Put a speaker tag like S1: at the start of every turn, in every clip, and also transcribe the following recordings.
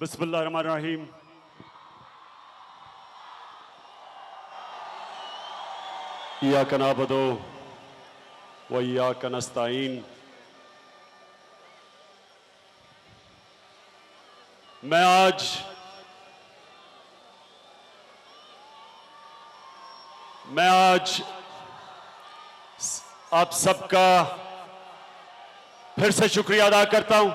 S1: बिस्मिल्लाहिर्रहमानिर्रहीम। इय्याका नअबुदु व इय्याका नस्तईन। मैं आज आप सबका फिर से शुक्रिया अदा करता हूं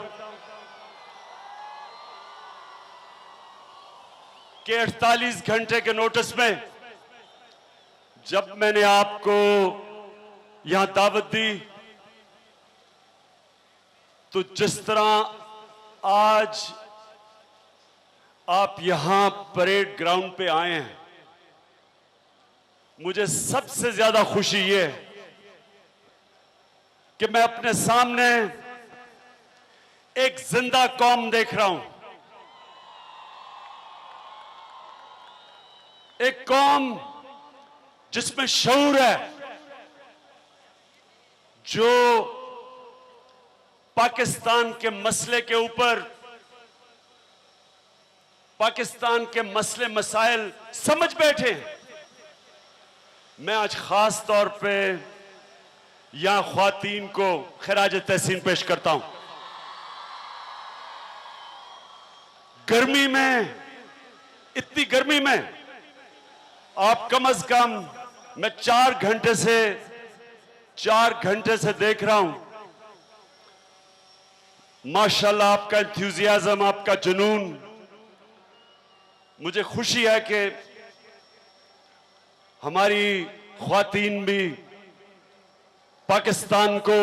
S1: कि 48 घंटे के नोटिस में जब मैंने आपको यहां दावत दी तो जिस तरह आज आप यहां परेड ग्राउंड पे आए हैं, मुझे सबसे ज्यादा खुशी ये है कि मैं अपने सामने एक जिंदा कौम देख रहा हूं। एक कौम जिसमें शऊर है, जो पाकिस्तान के मसले के ऊपर, पाकिस्तान के मसले मसाइल समझ बैठे हैं। मैं आज खास तौर पे यहां ख्वातीन को खिराज तहसीन पेश करता हूं। गर्मी में, इतनी गर्मी में आप कम से कम, मैं 4 घंटे से देख रहा हूं, माशाल्लाह आपका एंथुसियाज्म, आपका जुनून। मुझे खुशी है कि हमारी ख्वातीन भी पाकिस्तान को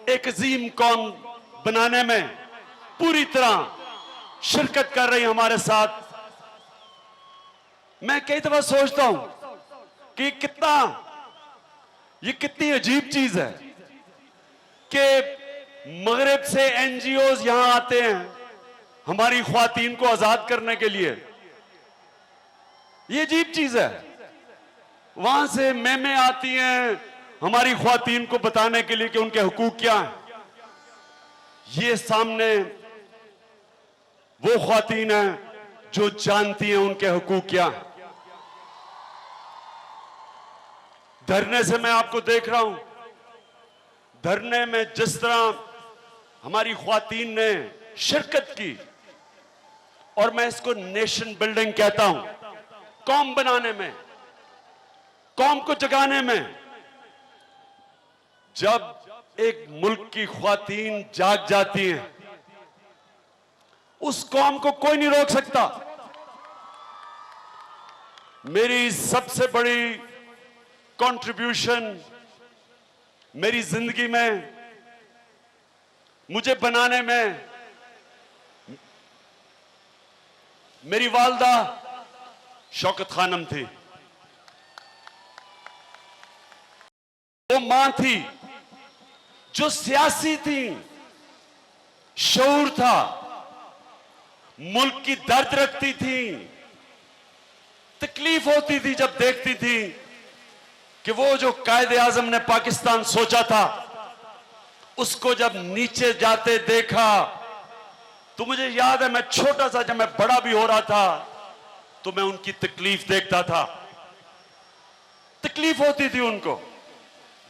S1: एक अजीम कौम बनाने में पूरी तरह शिरकत कर रही हमारे साथ। मैं कई दफा सोचता हूं कि ये कितनी अजीब चीज है कि मगरिब से एनजीओज यहां आते हैं हमारी ख्वातीन को आजाद करने के लिए। ये अजीब चीज है। वहां से मेमें आती हैं हमारी ख्वातीन को बताने के लिए कि उनके हुकूक क्या हैं। ये सामने वो ख्वातीन हैं जो जानती हैं उनके हुकूक क्या हैं। धरने से मैं आपको देख रहा हूं, धरने में जिस तरह हमारी ख्वातीन ने शिरकत की, और मैं इसको नेशन बिल्डिंग कहता हूं, कौम बनाने में, कौम को जगाने में। जब एक मुल्क की ख्वातीन जाग जाती हैं, उस कौम को कोई नहीं रोक सकता। मेरी सबसे बड़ी कंट्रीब्यूशन मेरी जिंदगी में, मुझे बनाने में, मेरी वालदा शौकत खानम थी। वो मां थी जो सियासी थी, शऊर था, मुल्क की दर्द रखती थी। तकलीफ होती थी जब देखती थी कि वो जो कायदे आजम ने पाकिस्तान सोचा था, उसको जब नीचे जाते देखा तो मुझे याद है, मैं छोटा सा, जब मैं बड़ा भी हो रहा था तो मैं उनकी तकलीफ देखता था। तकलीफ होती थी उनको,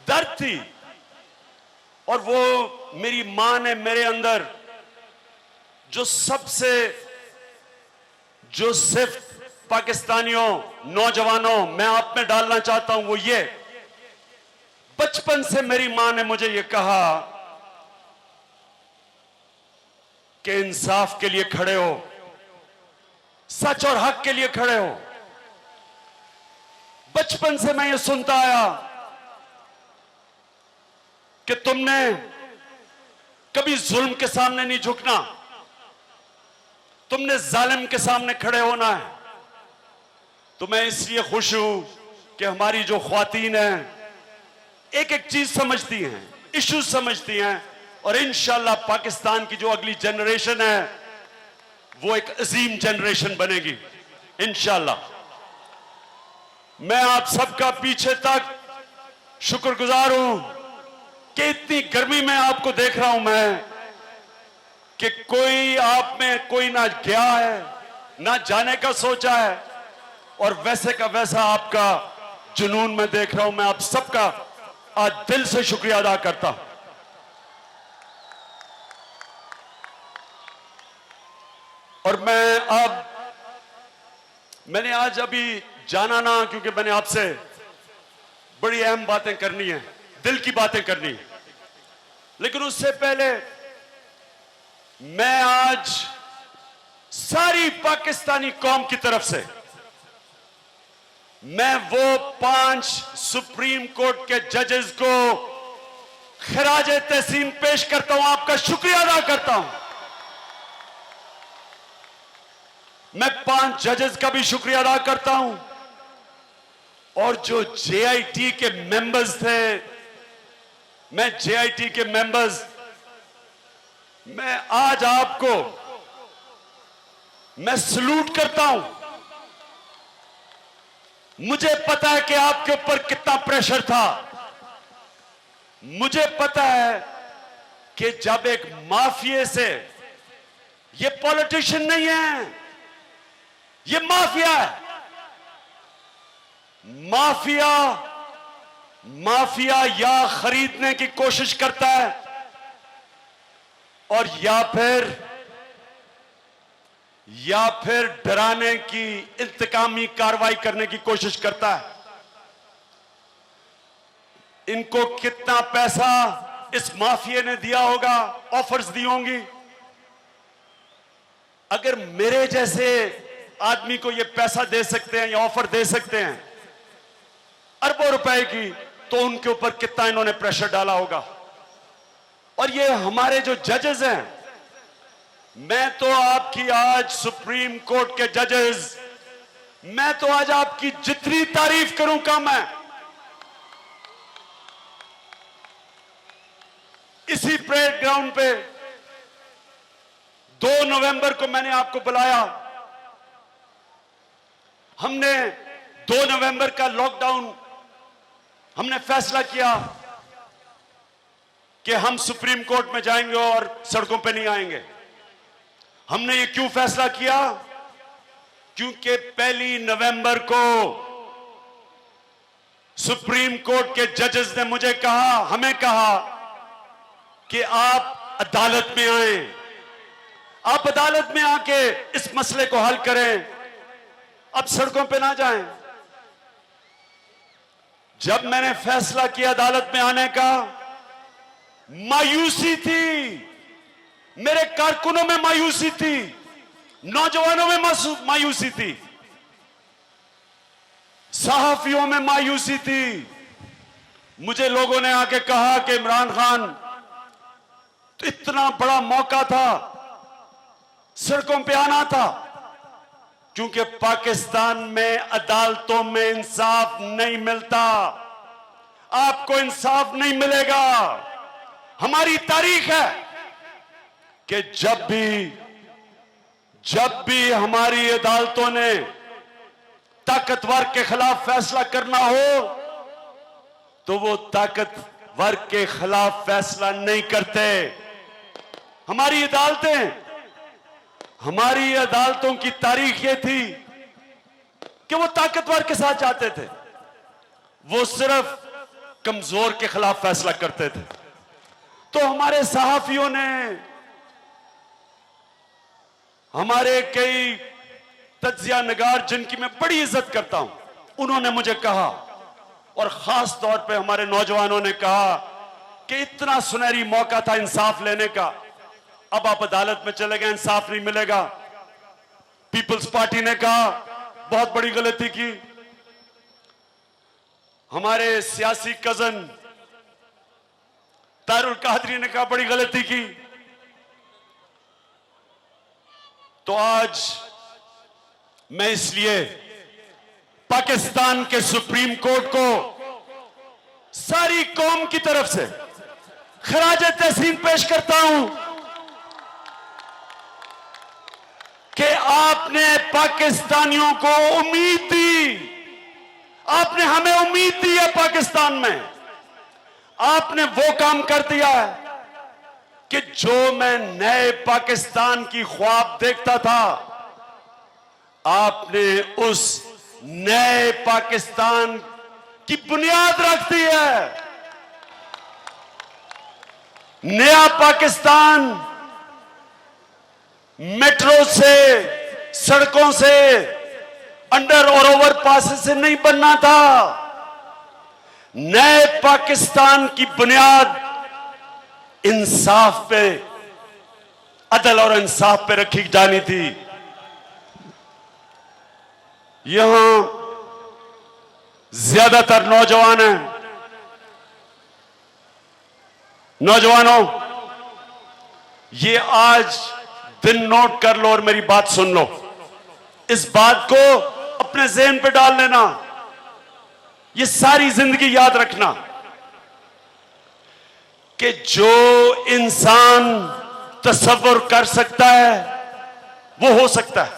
S1: दर्द थी। और वो मेरी मां ने मेरे अंदर जो सिर्फ पाकिस्तानियों, नौजवानों, मैं आप में डालना चाहता हूं, वो ये, बचपन से मेरी मां ने मुझे ये कहा कि इंसाफ के लिए खड़े हो, सच और हक के लिए खड़े हो। बचपन से मैं ये सुनता आया कि तुमने कभी जुल्म के सामने नहीं झुकना, तुमने जालिम के सामने खड़े होना है। तो मैं इसलिए खुश हूं कि हमारी जो ख्वातीन हैं एक एक चीज समझती हैं, इश्यूज समझती हैं, और इंशाल्लाह पाकिस्तान की जो अगली जनरेशन है वो एक अजीम जनरेशन बनेगी इंशाल्लाह। मैं आप सबका पीछे तक शुक्रगुजार हूं कि इतनी गर्मी में आपको देख रहा हूं मैं, कि कोई आप में कोई ना गया है ना जाने का सोचा है, और वैसे का वैसा आपका जुनून मैं देख रहा हूं। मैं आप सबका आज दिल से शुक्रिया अदा करता हूं। और मैंने आज अभी जाना ना, क्योंकि मैंने आपसे बड़ी अहम बातें करनी है, दिल की बातें करनी है, लेकिन उससे पहले मैं आज सारी पाकिस्तानी कौम की तरफ से मैं वो 5 सुप्रीम कोर्ट के जजेस को खिराज तहसीन पेश करता हूं, आपका शुक्रिया अदा करता हूं। मैं 5 जजेस का भी शुक्रिया अदा करता हूं, और जो जेआईटी के मेंबर्स थे, मैं जेआईटी के मेंबर्स, मैं आज आपको मैं सलूट करता हूं। मुझे पता है कि आपके ऊपर कितना प्रेशर था। मुझे पता है कि जब एक माफिया से, ये पॉलिटिशियन नहीं है, ये माफिया है। माफिया या खरीदने की कोशिश करता है, और या फिर डराने की, इंतकामी कार्रवाई करने की कोशिश करता है। इनको कितना पैसा इस माफिया ने दिया होगा, ऑफर्स दी होंगी। अगर मेरे जैसे आदमी को ये पैसा दे सकते हैं या ऑफर दे सकते हैं अरबों रुपए की, तो उनके ऊपर कितना इन्होंने प्रेशर डाला होगा। और ये हमारे जो जजेस हैं, मैं तो आपकी आज सुप्रीम कोर्ट के जजेस, मैं तो आज आपकी जितनी तारीफ करूं कम है। इसी परेड ग्राउंड पे 2 नवंबर को मैंने आपको बुलाया। हमने 2 नवंबर का लॉकडाउन, हमने फैसला किया कि हम सुप्रीम कोर्ट में जाएंगे और सड़कों पे नहीं आएंगे। हमने ये क्यों फैसला किया? क्योंकि 1 नवंबर को सुप्रीम कोर्ट के जजेस ने मुझे कहा, हमें कहा कि आप अदालत में आए, आप अदालत में आके इस मसले को हल करें, अब सड़कों पे ना जाएं। जब मैंने फैसला किया अदालत में आने का, मायूसी थी, मेरे कारकुनों में मायूसी थी, नौजवानों में मायूसी थी, सहाफियों में मायूसी थी। मुझे लोगों ने आके कहा कि इमरान खान, तो इतना बड़ा मौका था, सड़कों पे आना था, क्योंकि पाकिस्तान में अदालतों में इंसाफ नहीं मिलता। आपको इंसाफ नहीं मिलेगा। हमारी तारीख है कि जब भी हमारी अदालतों ने ताकतवर के खिलाफ फैसला करना हो, तो वो ताकतवर के खिलाफ फैसला नहीं करते। हमारी अदालतों की तारीख ये थी कि वो ताकतवर के साथ जाते थे, वो सिर्फ कमजोर के खिलाफ फैसला करते थे। तो हमारे सहाफियों ने, हमारे कई तज्जिया नगार जिनकी मैं बड़ी इज्जत करता हूं, उन्होंने मुझे कहा, और खास तौर पे हमारे नौजवानों ने कहा कि इतना सुनहरी मौका था इंसाफ लेने का, अब आप अदालत में चले गए, इंसाफ नहीं मिलेगा। पीपल्स पार्टी ने कहा बहुत बड़ी गलती की। हमारे सियासी कजन तारुल कादरी ने कहा बड़ी गलती की। तो आज मैं इसलिए पाकिस्तान के सुप्रीम कोर्ट को सारी कौम की तरफ से खराज तहसीन पेश करता हूं कि आपने पाकिस्तानियों को उम्मीद दी, आपने हमें उम्मीद दी है पाकिस्तान में, आपने वो काम कर दिया है कि जो मैं नए पाकिस्तान की ख्वाब देखता था, आपने उस नए पाकिस्तान की बुनियाद रख दी है। नया पाकिस्तान मेट्रो से, सड़कों से, अंडर और ओवर पास से नहीं बनना था। नए पाकिस्तान की बुनियाद इंसाफ पे, अदल और इंसाफ पे रखी जानी थी। यहां ज्यादातर नौजवान हैं। नौजवानों, ये आज दिन नोट कर लो और मेरी बात सुन लो। इस बात को अपने ज़हन पे डाल लेना, ये सारी जिंदगी याद रखना कि जो इंसान तसव्वुर कर सकता है वो हो सकता है।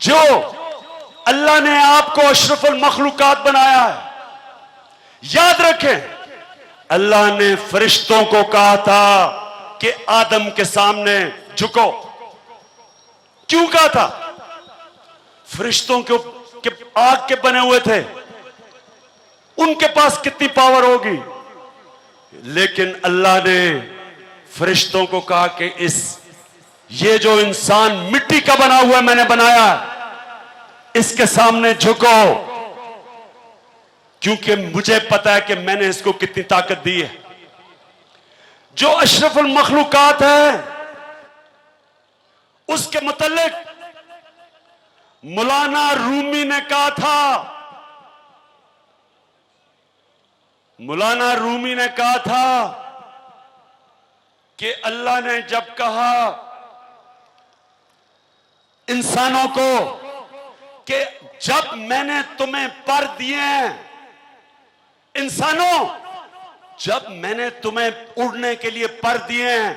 S1: जो अल्लाह ने आपको अशरफुल मखलूकात बनाया है, याद रखें, अल्लाह ने फरिश्तों को कहा था कि आदम के सामने झुको। क्यों कहा था? फरिश्तों के आग के बने हुए थे, उनके पास कितनी पावर होगी। लेकिन अल्लाह ने फरिश्तों को कहा कि ये जो इंसान मिट्टी का बना हुआ मैंने बनाया, इसके सामने झुको, क्योंकि मुझे पता है कि मैंने इसको कितनी ताकत दी है। जो अशरफुल मखलूकात है, उसके मुतल्लिक मौलाना रूमी ने कहा था, मौलाना रूमी ने कहा था कि अल्लाह ने जब कहा इंसानों को कि जब मैंने तुम्हें पर दिए हैं, इंसानों, जब मैंने तुम्हें उड़ने के लिए पर दिए हैं,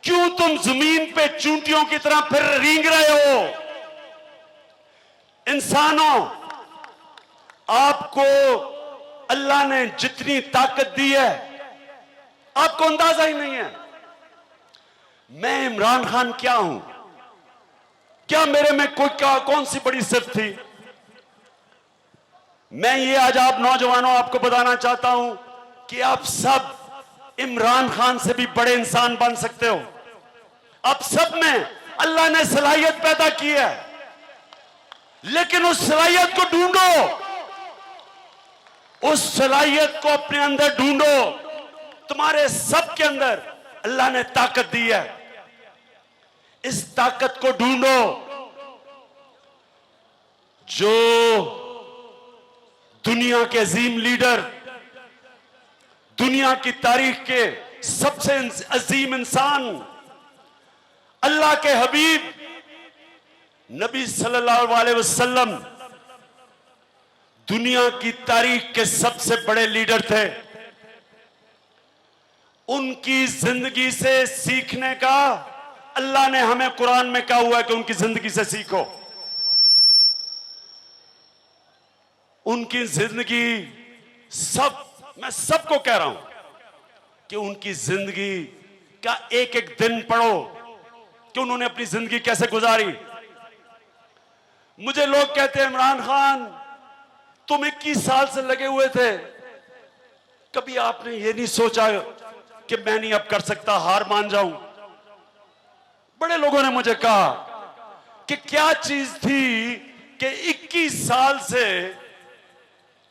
S1: क्यों तुम जमीन पे चूंटियों की तरह फिर रेंग रहे हो? इंसानों, आपको अल्लाह ने जितनी ताकत दी है, आपको अंदाजा ही नहीं है। मैं इमरान खान क्या हूं? क्या मेरे में कौन सी बड़ी सिर्फ थी? मैं ये आज आप नौजवानों आपको बताना चाहता हूं कि आप सब इमरान खान से भी बड़े इंसान बन सकते हो। आप सब में अल्लाह ने सलाहियत पैदा की है, लेकिन उस सलाहियत को ढूंढो, उस सलाहियत को अपने अंदर ढूंढो। तुम्हारे सब के अंदर अल्लाह ने ताकत दी है, इस ताकत को ढूंढो। जो दुनिया के अजीम लीडर, दुनिया की तारीख के सबसे अजीम इंसान, अल्लाह के हबीब नबी सल्लल्लाहु अलैहि वसल्लम दुनिया की तारीख के सबसे बड़े लीडर थे। उनकी जिंदगी से सीखने का अल्लाह ने हमें कुरान में कहा हुआ है कि उनकी जिंदगी से सीखो। उनकी जिंदगी मैं सबको कह रहा हूं कि उनकी जिंदगी का एक एक दिन पढ़ो कि उन्होंने अपनी जिंदगी कैसे गुजारी। मुझे लोग कहते हैं, इमरान खान तुम 21 साल से लगे हुए थे, कभी आपने ये नहीं सोचा कि मैं नहीं अब कर सकता, हार मान जाऊं? बड़े लोगों ने मुझे कहा कि क्या चीज थी कि 21 साल से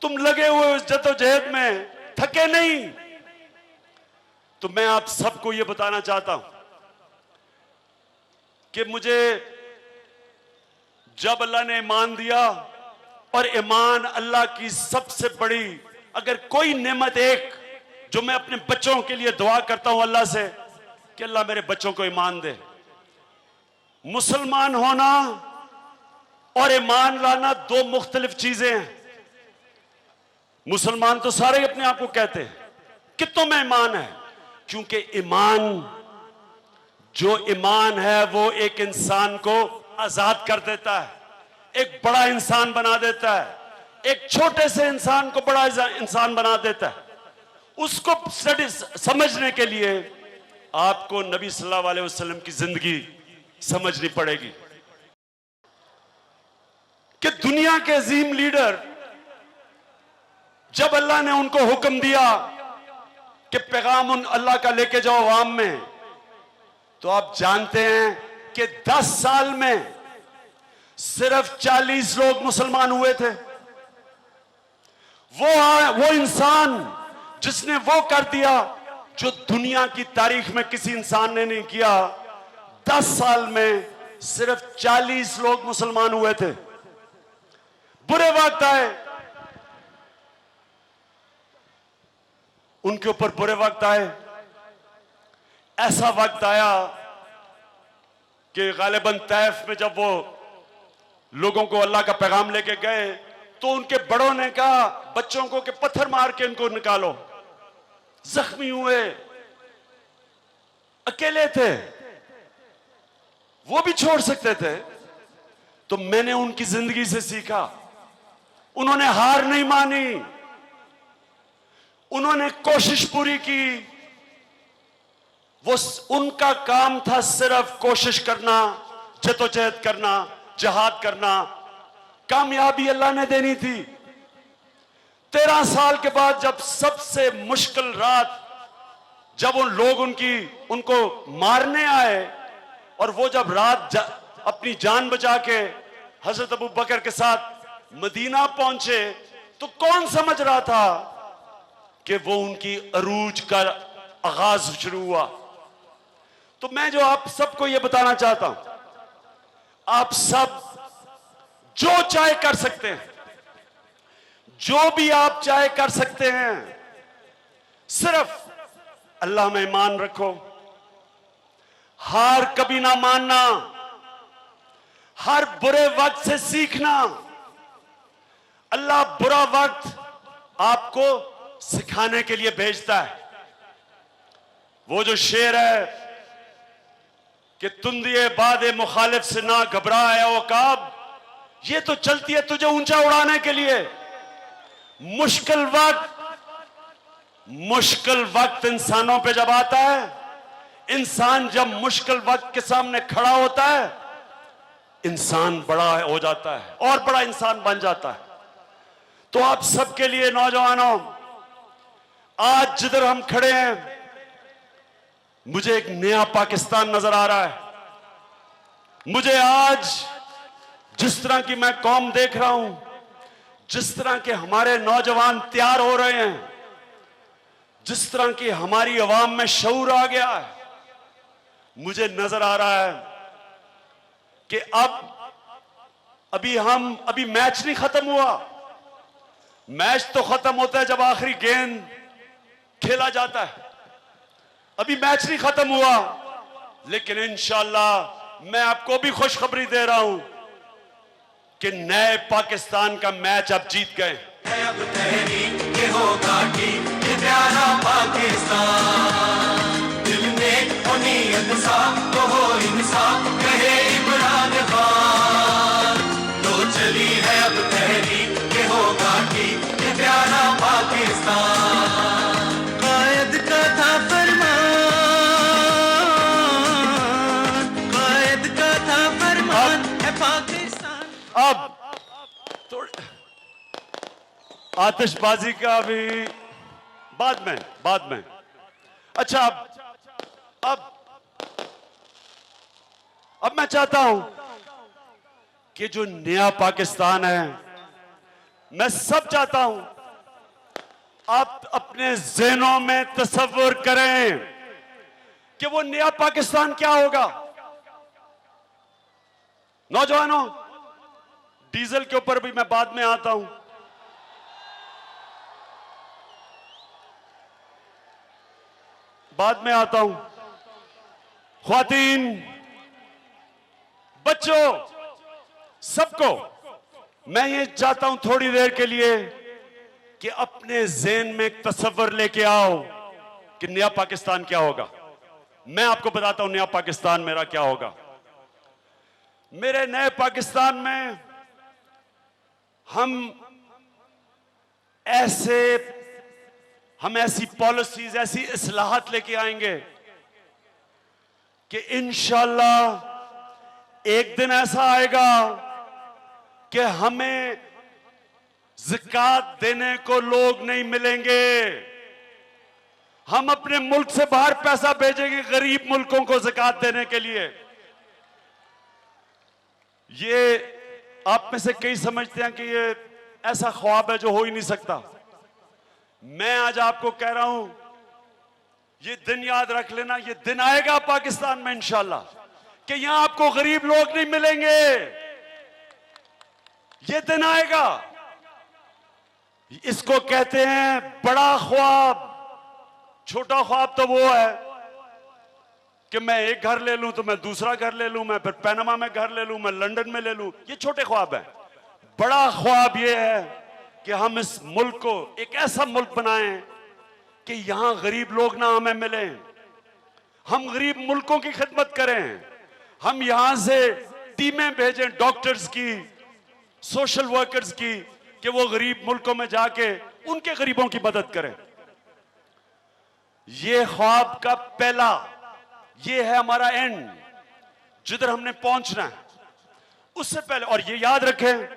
S1: तुम लगे हुए उस जद्दोजहद में थके नहीं? तो मैं आप सबको यह बताना चाहता हूं कि मुझे जब अल्लाह ने ईमान दिया, और ईमान अल्लाह की सबसे बड़ी, अगर कोई नेमत एक जो मैं अपने बच्चों के लिए दुआ करता हूं अल्लाह से कि अल्लाह मेरे बच्चों को ईमान दे। मुसलमान होना और ईमान लाना दो मुख्तलिफ चीजें हैं। मुसलमान तो सारे अपने आप को कहते हैं, कितनों में ईमान है? क्योंकि जो ईमान है वो एक इंसान को आजाद कर देता है, एक बड़ा इंसान बना देता है, एक छोटे से इंसान को बड़ा इंसान बना देता है। उसको समझने के लिए आपको नबी सल्लल्लाहु अलैहि वसल्लम की जिंदगी समझनी पड़ेगी कि दुनिया के अजीम लीडर, जब अल्लाह ने उनको हुक्म दिया कि पैगाम उन अल्लाह का लेके जाओ अवाम में, तो आप जानते हैं कि 10 साल में सिर्फ 40 लोग मुसलमान हुए थे। वो इंसान जिसने वो कर दिया जो दुनिया की तारीख में किसी इंसान ने नहीं किया। 10 साल में सिर्फ 40 लोग मुसलमान हुए थे। बुरे वक्त आए, उनके ऊपर बुरे वक्त आए। ऐसा वक्त आया कि गालिबन तैफ में जब वो लोगों को अल्लाह का पैगाम लेके गए तो उनके बड़ों ने कहा बच्चों को कि पत्थर मार के इनको निकालो। जख्मी हुए, अकेले थे, वो भी छोड़ सकते थे। तो मैंने उनकी जिंदगी से सीखा, उन्होंने हार नहीं मानी, उन्होंने कोशिश पूरी की। वो उनका काम था सिर्फ कोशिश करना, जद्दोजहद करना, जिहाद करना। कामयाबी अल्लाह ने देनी थी। 13 साल के बाद जब सबसे मुश्किल रात, जब उन लोग उनको मारने आए और वो जब रात अपनी जान बचा के हजरत अबू बकर के साथ मदीना पहुंचे, तो कौन समझ रहा था कि वो उनकी अरूज का आगाज शुरू हुआ। तो मैं जो आप सबको ये बताना चाहता हूं, आप सब जो चाहे कर सकते हैं, जो भी आप चाहे कर सकते हैं, सिर्फ अल्लाह में ईमान रखो, हार कभी ना मानना, हर बुरे वक्त से सीखना। अल्लाह बुरा वक्त आपको सिखाने के लिए भेजता है। वो जो शेर है कि तुंदिए बादे मुखालिफ से ना घबराए औकाब, ये तो चलती है तुझे ऊंचा उड़ाने के लिए। मुश्किल वक्त इंसानों पे जब आता है, इंसान जब मुश्किल वक्त के सामने खड़ा होता है, इंसान बड़ा हो जाता है और बड़ा इंसान बन जाता है। तो आप सबके लिए नौजवानों, आज जिधर हम खड़े हैं, मुझे एक नया पाकिस्तान नजर आ रहा है। मुझे आज जिस तरह की मैं कौम देख रहा हूं, जिस तरह के हमारे नौजवान तैयार हो रहे हैं, जिस तरह की हमारी अवाम में शऊर आ गया है, मुझे नजर आ रहा है कि अभी मैच नहीं खत्म हुआ। मैच तो खत्म होता है जब आखिरी गेंद खेला जाता है। अभी मैच नहीं खत्म हुआ, लेकिन इंशाअल्लाह मैं आपको भी खुशखबरी दे रहा हूं कि नए पाकिस्तान का मैच अब जीत गए।
S2: अब तहरीक ये होगा कि ये प्यारा पाकिस्तान, दिल में हो नियत साफ तो हो इंसाफ, कहे इमरान खान। तो चली है अब तहरीक ये होगा कि ये प्यारा पाकिस्तान, कायद का था फरमान, कायद का था फरमान है पाकिस्तान।
S1: अब आतिशबाजी का भी बाद में। अच्छा, अब मैं चाहता हूं कि जो नया पाकिस्तान है, मैं सब चाहता हूं आप अपने ज़हनों में तसव्वुर करें कि वो नया पाकिस्तान क्या होगा। नौजवानों, डीजल के ऊपर भी मैं बाद में आता हूं। ख्वातीन, बच्चों, सबको मैं ये चाहता हूं थोड़ी देर के लिए कि अपने ज़हन में एक तसव्वुर लेके आओ कि नया पाकिस्तान क्या होगा। मैं आपको बताता हूं नया पाकिस्तान मेरा क्या होगा। मेरे नए पाकिस्तान में हम ऐसी पॉलिसीज, ऐसी इस्लाहत लेके आएंगे कि इंशाअल्लाह एक दिन ऐसा आएगा कि हमें ज़कात देने को लोग नहीं मिलेंगे। हम अपने मुल्क से बाहर पैसा भेजेंगे गरीब मुल्कों को ज़कात देने के लिए। ये आप में से कई समझते हैं कि ये ऐसा ख्वाब है जो हो ही नहीं सकता। मैं आज आपको कह रहा हूं, ये दिन याद रख लेना, ये दिन आएगा पाकिस्तान में इंशाअल्लाह कि यहां आपको गरीब लोग नहीं मिलेंगे। ये दिन आएगा। इसको कहते हैं बड़ा ख्वाब। छोटा ख्वाब तो वो है कि मैं एक घर ले लूं तो मैं दूसरा घर ले लूं, मैं फिर पैनामा में घर ले लूं, मैं लंदन में ले लूं। ये छोटे ख्वाब है। बड़ा ख्वाब ये है कि हम इस मुल्क को एक ऐसा मुल्क बनाएं कि यहां गरीब लोग ना हमें मिलें। हम गरीब मुल्कों की खिदमत करें। हम यहां से टीमें भेजें डॉक्टर्स की, सोशल वर्कर्स की, कि वो गरीब मुल्कों में जाके उनके गरीबों की मदद करें। ये ख्वाब का पहला, ये है हमारा एंड, जिधर हमने पहुंचना है। उससे पहले, और ये याद रखें,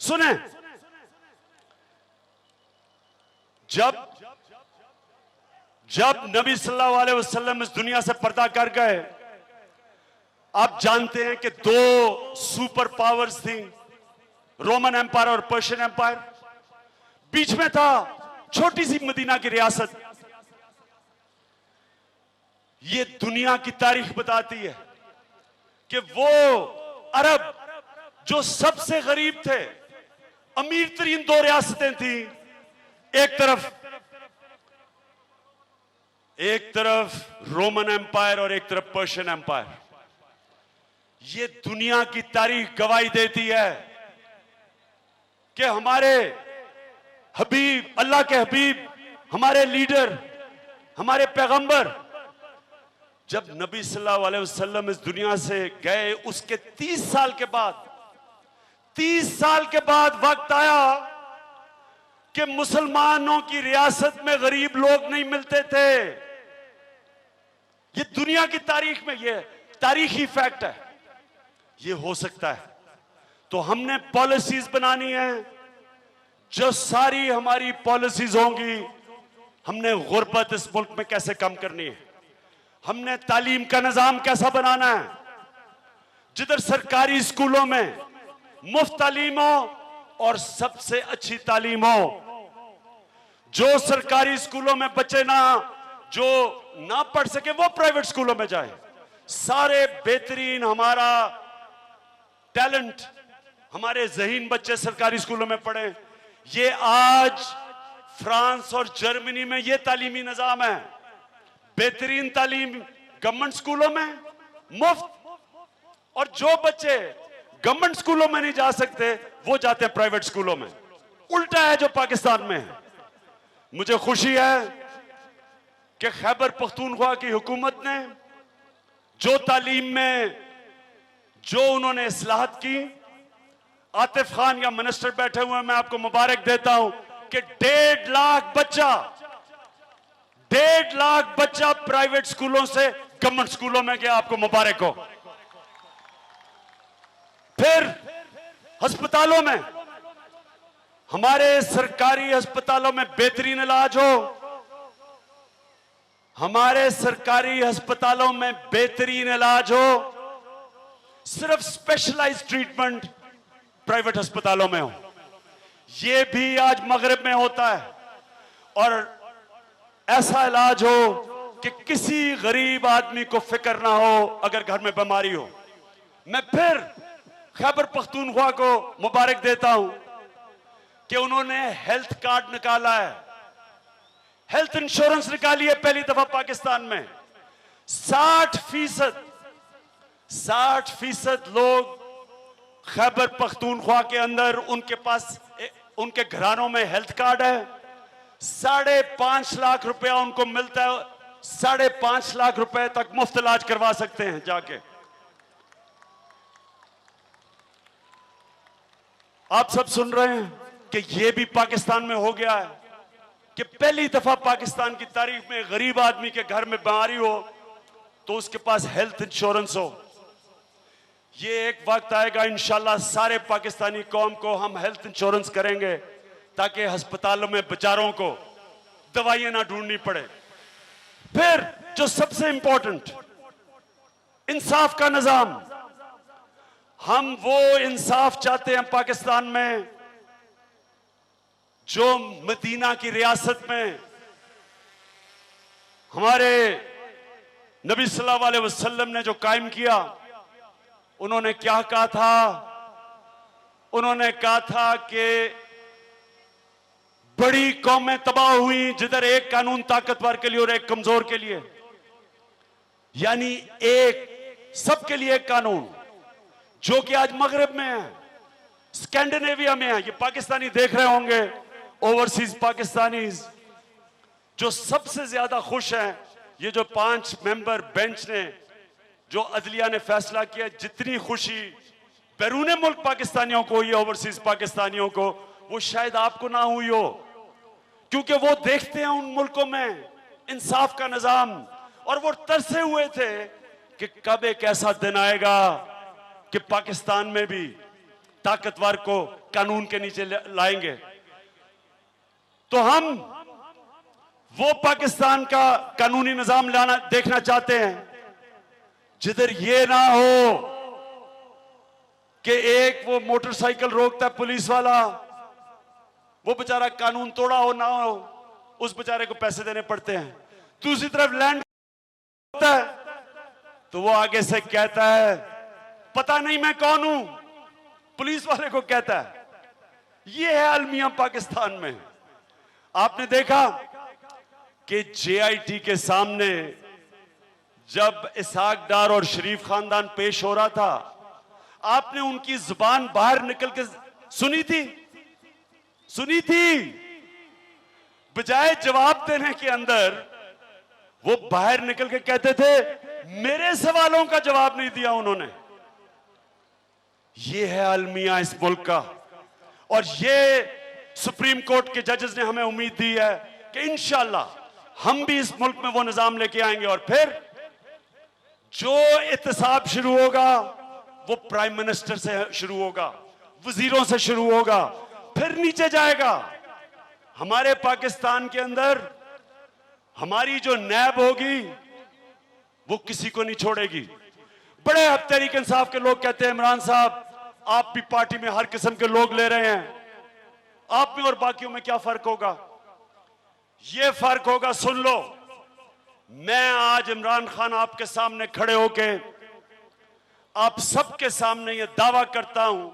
S1: सुने, जब नबी सल्लल्लाहु अलैहि वसल्लम इस दुनिया से पर्दा कर गए, आप जानते हैं कि दो सुपर पावर्स थी, रोमन एम्पायर और पर्शियन एम्पायर। बीच में था छोटी सी मदीना की रियासत। ये दुनिया की तारीख बताती है कि वो अरब जो सबसे गरीब थे, अमीर तरीन दो रियासतें थी। एक तरफ रोमन एम्पायर और एक तरफ पर्शियन एम्पायर। ये दुनिया की तारीख गवाही देती है कि हमारे हबीब, अल्लाह के हबीब, हमारे लीडर, हमारे पैगंबर, जब नबी सल्लल्लाहु अलैहि वसल्लम इस दुनिया से गए, उसके 30 साल के बाद वक्त आया कि मुसलमानों की रियासत में गरीब लोग नहीं मिलते थे। ये दुनिया की तारीख में, ये तारीखी फैक्ट है। ये हो सकता है तो हमने पॉलिसीज बनानी है। जो सारी हमारी पॉलिसीज होंगी, हमने गुर्बत इस मुल्क में कैसे कम करनी है, हमने तालीम का निजाम कैसा बनाना है, जिधर सरकारी स्कूलों में मुफ्त तालीम हो और सबसे अच्छी तालीम हो। जो सरकारी स्कूलों में बच्चे जो ना पढ़ सके वो प्राइवेट स्कूलों में जाए। सारे बेहतरीन हमारा टैलेंट, हमारे ज़हीन बच्चे सरकारी स्कूलों में पढ़े। ये आज फ्रांस और जर्मनी में ये तालीमी निजाम है। बेहतरीन तालीम गवर्नमेंट स्कूलों में मुफ्त, और जो बच्चे गवर्नमेंट स्कूलों में नहीं जा सकते वो जाते हैं प्राइवेट स्कूलों में। उल्टा है जो पाकिस्तान में है। मुझे खुशी है कि खैबर पख्तूनख्वा की हुकूमत ने जो तालीम में जो उन्होंने इस्लाहत की, आतिफ खान या मिनिस्टर बैठे हुए हैं, मैं आपको मुबारक देता हूं कि 1.5 लाख बच्चा प्राइवेट स्कूलों से गवर्नमेंट स्कूलों में गया। आपको मुबारक हो। फिर अस्पतालों में, हमारे सरकारी अस्पतालों में बेहतरीन इलाज हो। हमारे सरकारी अस्पतालों में बेहतरीन इलाज हो। सिर्फ स्पेशलाइज्ड ट्रीटमेंट प्राइवेट अस्पतालों में हो। यह भी आज मगरिब में होता है। और ऐसा इलाज हो कि किसी गरीब आदमी को फिक्र ना हो अगर घर में बीमारी हो। मैं फिर खैबर पख्तूनख्वा को मुबारक देता हूं कि उन्होंने हेल्थ कार्ड निकाला है, हेल्थ इंश्योरेंस निकाली है पहली दफा पाकिस्तान में। 60% लोग खैबर पख्तूनख्वा के अंदर, उनके पास, उनके घरानों में हेल्थ कार्ड है। 5.5 लाख रुपया उनको मिलता है। 5.5 लाख रुपए तक मुफ्त इलाज करवा सकते हैं जाके। आप सब सुन रहे हैं कि यह भी पाकिस्तान में हो गया है कि पहली दफा पाकिस्तान की तारीख में गरीब आदमी के घर में बीमारी हो तो उसके पास हेल्थ इंश्योरेंस हो। ये एक वक्त आएगा इंशाल्लाह सारे पाकिस्तानी कौम को हम हेल्थ इंश्योरेंस करेंगे ताकि अस्पतालों में बेचारों को दवाइयां ना ढूंढनी पड़े। फिर जो सबसे इंपॉर्टेंट, इंसाफ का निजाम। हम वो इंसाफ चाहते हैं पाकिस्तान में जो मदीना की रियासत में हमारे नबी सल्लल्लाहु अलैहि वसल्लम ने जो कायम किया। उन्होंने क्या कहा था? उन्होंने कहा था कि बड़ी कौमें तबाह हुई जिधर एक कानून ताकतवर के लिए और एक कमजोर के लिए, यानी एक सबके लिए एक कानून, जो कि आज मगरब में है, स्कैंडिनेविया में है। ये पाकिस्तानी देख रहे होंगे, ओवरसीज पाकिस्तानीज जो सबसे ज्यादा खुश हैं। ये जो 5 मेंबर बेंच ने जो अदलिया ने फैसला किया, जितनी खुशी बैरून मुल्क पाकिस्तानियों को हुई, ओवरसीज पाकिस्तानियों को, वो शायद आपको ना हुई हो, क्योंकि वो देखते हैं उन मुल्कों में इंसाफ का निजाम, और वो तरसे हुए थे कि कब एक ऐसा दिन आएगा कि पाकिस्तान में भी ताकतवर को कानून के नीचे लाएंगे। तो हम वो पाकिस्तान का कानूनी निजाम लाना देखना चाहते हैं जिधर ये ना हो कि एक वो मोटरसाइकिल रोकता है पुलिस वाला, वो बेचारा कानून तोड़ा हो ना हो, उस बेचारे को पैसे देने पड़ते हैं। दूसरी तरफ लैंड होता है तो वो आगे से कहता है पता नहीं मैं कौन हूं, पुलिस वाले को कहता है। ये है अलमिया पाकिस्तान में। आपने देखा कि जेआईटी के सामने जब इसहाक डार और शरीफ खानदान पेश हो रहा था, आपने उनकी जुबान बाहर निकल के सुनी थी? बजाय जवाब देने के अंदर वो बाहर निकल के कहते थे मेरे सवालों का जवाब नहीं दिया उन्होंने। ये है अलमिया इस मुल्क का, और ये सुप्रीम कोर्ट के जजेस ने हमें उम्मीद दी है कि इंशाल्लाह हम भी इस मुल्क में वो निजाम लेके आएंगे। और फिर जो एहतसाब शुरू होगा वो प्राइम मिनिस्टर से शुरू होगा, वजीरों से शुरू होगा, फिर नीचे जाएगा। हमारे पाकिस्तान के अंदर हमारी जो नैब होगी वो किसी को नहीं छोड़ेगी। बड़े अब तहरीक इंसाफ के लोग कहते हैं इमरान साहब आप भी पार्टी में हर किस्म के लोग ले रहे हैं, आप में और बाकियों में क्या फर्क होगा? ये फर्क होगा, सुन लो। मैं आज इमरान खान आपके सामने खड़े होके आप सबके सामने ये दावा करता हूं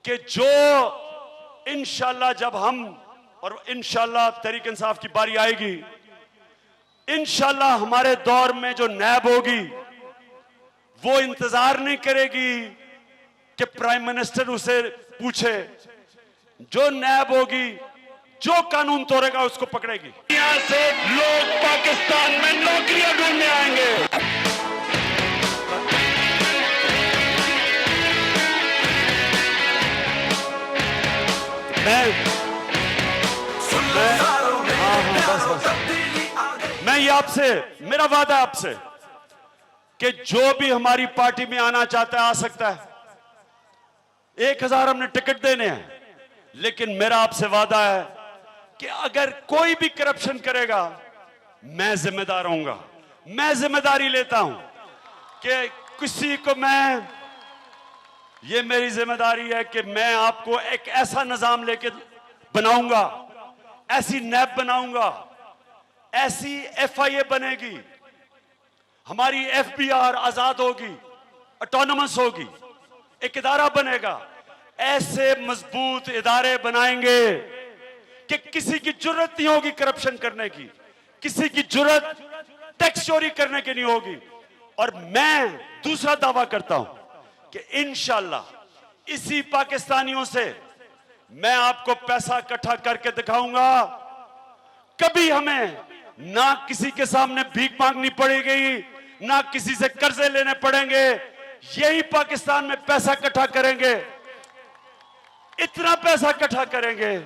S1: कि जो इंशाल्लाह जब हम और इंशाल्लाह तहरीक इंसाफ की बारी आएगी, इंशाल्लाह हमारे दौर में जो नैब होगी वो इंतजार नहीं करेगी कि प्राइम मिनिस्टर उसे पूछे। जो नैब होगी, जो कानून तोड़ेगा उसको पकड़ेगी। यहां से लोग पाकिस्तान में नौकरियां ढूंढने आएंगे। मैं ये आपसे, मेरा वादा है आपसे कि जो भी हमारी पार्टी में आना चाहता है आ सकता है। 1000 हमने टिकट देने हैं, लेकिन मेरा आपसे वादा है कि अगर कोई भी करप्शन करेगा मैं जिम्मेदार होऊंगा। मैं जिम्मेदारी लेता हूं कि किसी को ये मेरी जिम्मेदारी है कि मैं आपको एक ऐसा निजाम लेके बनाऊंगा, ऐसी नैब बनाऊंगा, ऐसी एफआईए बनेगी, हमारी एफबीआर आजाद होगी, ऑटोनमस होगी, एक इदारा बनेगा। ऐसे मजबूत इदारे बनाएंगे कि किसी की जुर्रत नहीं होगी करप्शन करने की, किसी की जुर्रत टैक्स चोरी करने की नहीं होगी। और मैं दूसरा दावा करता हूं कि इंशाल्लाह इसी पाकिस्तानियों से मैं आपको पैसा इकट्ठा करके दिखाऊंगा। कभी हमें ना किसी के सामने भीख मांगनी पड़ेगी, ना किसी से कर्जे लेने पड़ेंगे। यही पाकिस्तान में पैसा इकट्ठा करेंगे, इतना पैसा इकट्ठा करेंगे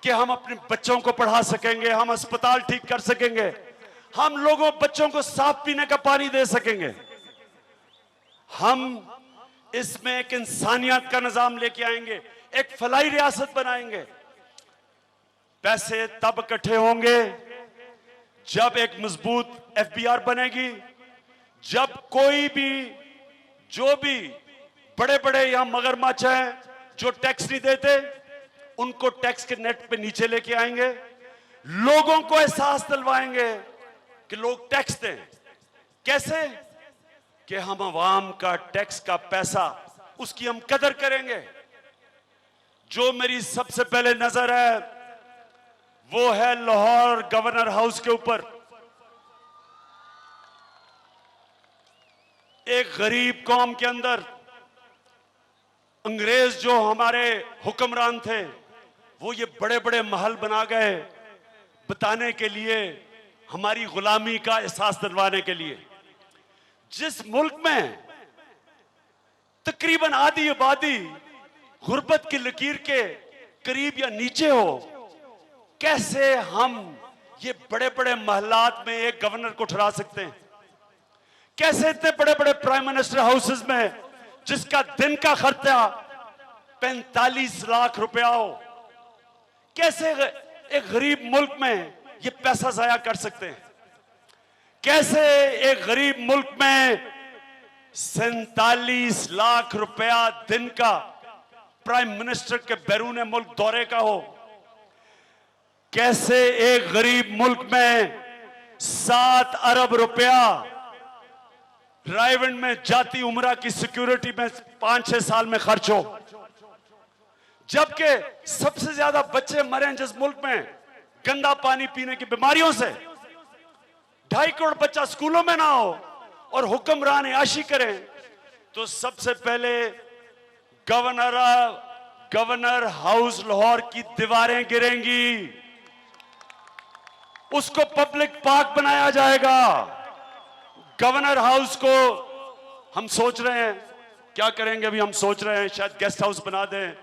S1: कि हम अपने बच्चों को पढ़ा सकेंगे, हम अस्पताल ठीक कर सकेंगे, हम लोगों बच्चों को साफ पीने का पानी दे सकेंगे। हम इसमें एक इंसानियत का निजाम लेके आएंगे, एक फलाई रियासत बनाएंगे। पैसे तब इकट्ठे होंगे जब एक मजबूत एफबीआर बनेगी, जब कोई भी जो भी बड़े बड़े यहां मगरमच्छ हैं जो टैक्स नहीं देते, उनको टैक्स के नेट पे नीचे लेके आएंगे। लोगों को एहसास दिलवाएंगे कि लोग टैक्स दें। कैसे? कि हम अवाम का टैक्स का पैसा, उसकी हम कदर करेंगे। जो मेरी सबसे पहले नजर है वो है लाहौर गवर्नर हाउस के ऊपर। एक गरीब कौम के अंदर अंग्रेज जो हमारे हुक्मरान थे, वो ये बड़े बड़े महल बना गए बताने के लिए, हमारी गुलामी का एहसास दिलवाने के लिए। जिस मुल्क में तकरीबन आधी आबादी गुर्बत की लकीर के करीब या नीचे हो, कैसे हम ये बड़े बड़े महलात में एक गवर्नर को ठहरा सकते हैं? कैसे इतने बड़े बड़े प्राइम मिनिस्टर हाउसेस में जिसका दिन का खर्चा 45 लाख रुपया हो, कैसे एक गरीब मुल्क में ये पैसा जाया कर सकते हैं? कैसे एक गरीब मुल्क में 47 लाख रुपया दिन का प्राइम मिनिस्टर के बैरून मुल्क दौरे का हो? कैसे एक गरीब मुल्क में 7 अरब रुपया रायवंड में जाती उमरा की सिक्योरिटी में 5-6 साल में खर्च हो, जबकि सबसे ज्यादा बच्चे मरे जिस मुल्क में गंदा पानी पीने की बीमारियों से, 2.5 करोड़ बच्चा स्कूलों में ना हो और हुक्मरान याशी करें, तो सबसे पहले गवर्नर हाउस लाहौर की दीवारें गिरेंगी, उसको पब्लिक पार्क बनाया जाएगा। गवर्नर हाउस को हम सोच रहे हैं क्या करेंगे, अभी हम सोच रहे हैं शायद गेस्ट हाउस बना दें,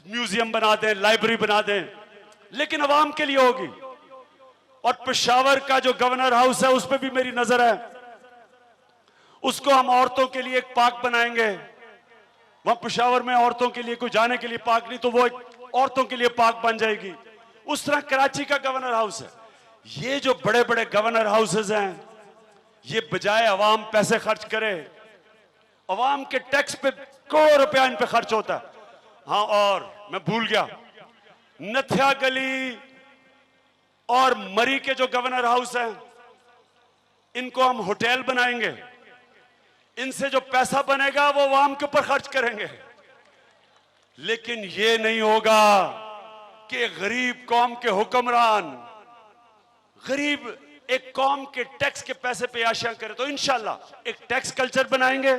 S1: म्यूजियम बना दें, लाइब्रेरी बना दें, लेकिन अवाम के लिए होगी। और पेशावर का जो गवर्नर हाउस है उस पर भी मेरी नजर है, उसको हम औरतों के लिए एक पार्क बनाएंगे। वहां पेशावर में औरतों के लिए कोई जाने के लिए पार्क नहीं, तो वो एक औरतों के लिए पार्क बन जाएगी। उस तरह कराची का गवर्नर हाउस है। ये जो बड़े बड़े गवर्नर हाउसेज हैं, ये बजाय अवाम पैसे खर्च करे, अवाम के टैक्स पे करोड़ों रुपया इन पे खर्च होता है। हाँ, और मैं भूल गया, नथिया गली और मरी के जो गवर्नर हाउस हैं, इनको हम होटल बनाएंगे। इनसे जो पैसा बनेगा वो अवाम के ऊपर खर्च करेंगे। लेकिन ये नहीं होगा कि गरीब कौम के हुक्मरान गरीब एक कौम के टैक्स के पैसे पे आशिया करें। तो इंशाल्लाह एक टैक्स कल्चर बनाएंगे।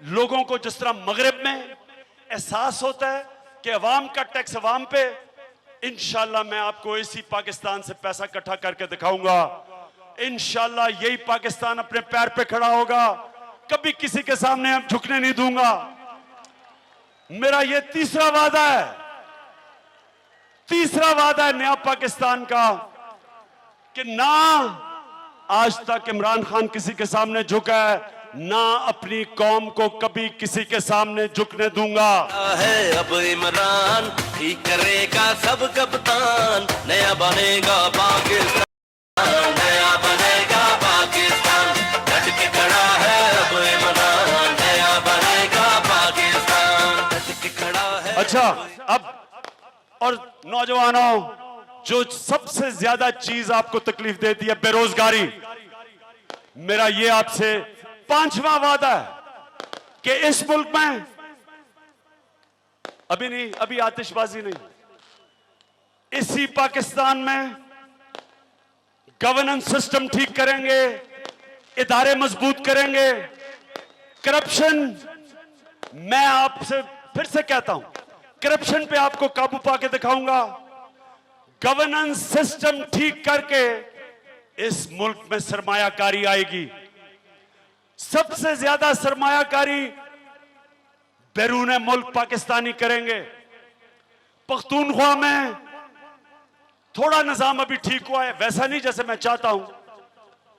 S1: लोगों को जिस तरह मगरिब में एहसास होता है कि अवाम का टैक्स अवाम पे, इंशाल्लाह मैं आपको इसी पाकिस्तान से पैसा इकट्ठा करके दिखाऊंगा। इंशाल्लाह यही पाकिस्तान अपने पैर पे खड़ा होगा, कभी किसी के सामने हम झुकने नहीं दूंगा। मेरा ये तीसरा वादा है नया पाकिस्तान का, कि ना आज तक इमरान खान किसी के सामने झुका है, ना अपनी कौम को कभी किसी के सामने झुकने दूंगा।
S2: है अब इमरान ठीक करेगा सब कप्तान, नया बनेगा पाकिस्तान, नया बनेगा पाकिस्तान, डट के खड़ा है अब इमरान, नया बनेगा पाकिस्तान, डट के खड़ा है।
S1: अच्छा, अब और नौजवानों, जो सबसे ज्यादा चीज आपको तकलीफ देती है बेरोजगारी, मेरा ये आपसे 5वां वादा है कि इस मुल्क में अभी आतिशबाजी नहीं, इसी पाकिस्तान में गवर्नेंस सिस्टम ठीक करेंगे, इदारे मजबूत करेंगे। करप्शन, मैं आपसे फिर से कहता हूं, करप्शन पे आपको काबू पाके दिखाऊंगा। गवर्नेंस सिस्टम ठीक करके इस मुल्क में सरमायाकारी आएगी। सबसे ज्यादा सरमायाकारी बैरून मुल्क पाकिस्तानी करेंगे। पख्तूनख्वा में थोड़ा निजाम अभी ठीक हुआ है, वैसा नहीं जैसे मैं चाहता हूं,